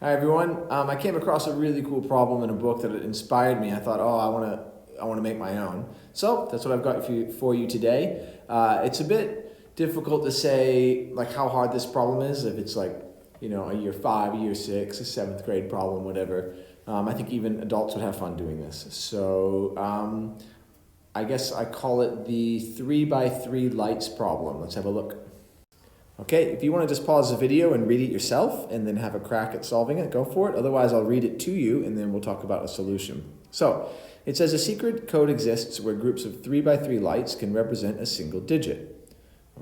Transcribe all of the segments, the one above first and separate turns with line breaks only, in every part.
Hi everyone. I came across a really cool problem in a book that inspired me. I thought, oh, I want to make my own. So that's what I've got for you today. It's a bit difficult to say like how hard this problem is. If it's like, a year 5, a year 6, a 7th grade problem, whatever. I think even adults would have fun doing this. So I guess I call it the 3x3 lights problem. Let's have a look. Okay, if you want to just pause the video and read it yourself and then have a crack at solving it, go for it. Otherwise, I'll read it to you and then we'll talk about a solution. So, it says a secret code exists where groups of 3x3 lights can represent a single digit.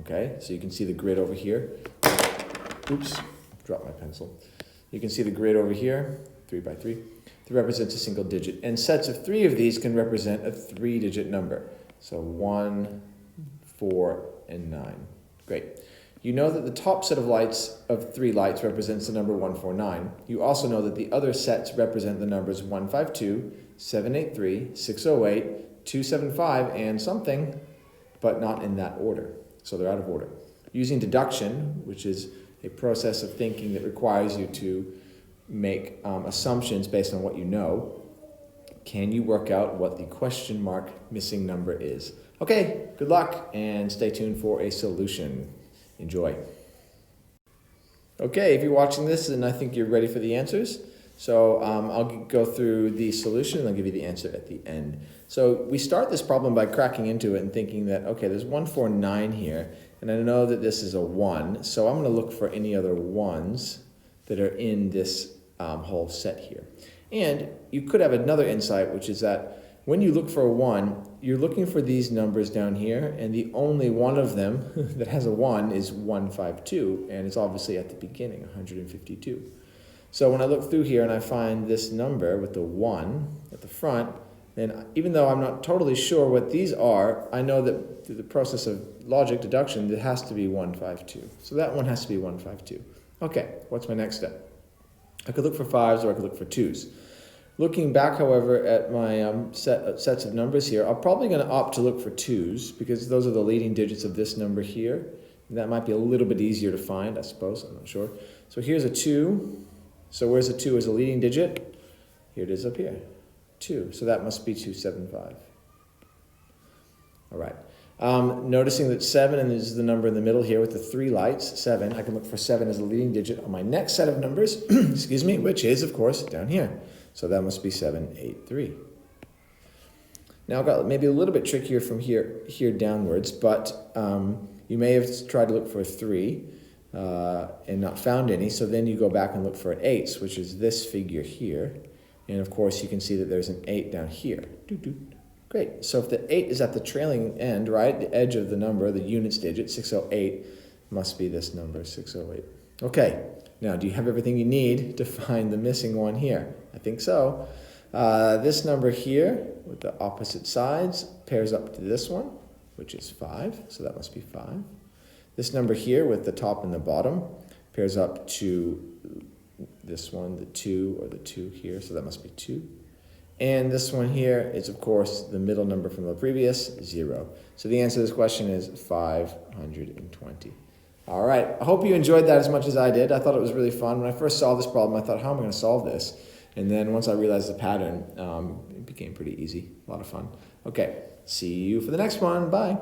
Okay, so you can see the grid over here. Oops, dropped my pencil. You can see the grid over here, 3x3, that represents a single digit. And sets of 3 of these can represent a 3-digit number. So 1, 4, and 9. Great. You know that the top set of 3 lights represents the number 149. You also know that the other sets represent the numbers 152, 783, 608, 275, and something, but not in that order. So they're out of order. Using deduction, which is a process of thinking that requires you to make assumptions based on what you know, can you work out what the question mark missing number is? Okay, good luck and stay tuned for a solution. Enjoy. Okay, if you're watching this, then I think you're ready for the answers. So I'll go through the solution and I'll give you the answer at the end. So we start this problem by cracking into it and thinking that, okay, there's 149 here, and I know that this is a 1, so I'm going to look for any other 1s that are in this whole set here. And you could have another insight, which is that when you look for a 1, you're looking for these numbers down here, and the only one of them that has a 1 is 152, and it's obviously at the beginning, 152. So when I look through here and I find this number with the 1 at the front, then even though I'm not totally sure what these are, I know that through the process of logic deduction, it has to be 152. So that one has to be 152. Okay, what's my next step? I could look for 5s or I could look for 2s. Looking back, however, at my sets of numbers here, I'm probably going to opt to look for 2s because those are the leading digits of this number here. And that might be a little bit easier to find, I suppose. I'm not sure. So here's a 2. So where's a 2 as a leading digit? Here it is up here. 2. So that must be 275. All right. Noticing that 7 and this is the number in the middle here with the 3 lights, 7. I can look for 7 as a leading digit on my next set of numbers, excuse me, which is, of course, down here. So that must be 783. Now I've got maybe a little bit trickier from here downwards, but you may have tried to look for a 3 and not found any, so then you go back and look for an 8, which is this figure here. And of course you can see that there's an 8 down here. Great, so if the 8 is at the trailing end, right, the edge of the number, the units digit, 608, must be this number, 608. Okay, now do you have everything you need to find the missing one here? I think so. This number here with the opposite sides pairs up to this one, which is 5, so that must be 5. This number here with the top and the bottom pairs up to this one, the 2 or the 2 here, so that must be 2. And this one here is, of course, the middle number from the previous, 0. So the answer to this question is 520. All right, I hope you enjoyed that as much as I did. I thought it was really fun. When I first solved this problem, I thought, how am I going to solve this? And then once I realized the pattern, it became pretty easy. A lot of fun. Okay, see you for the next one. Bye.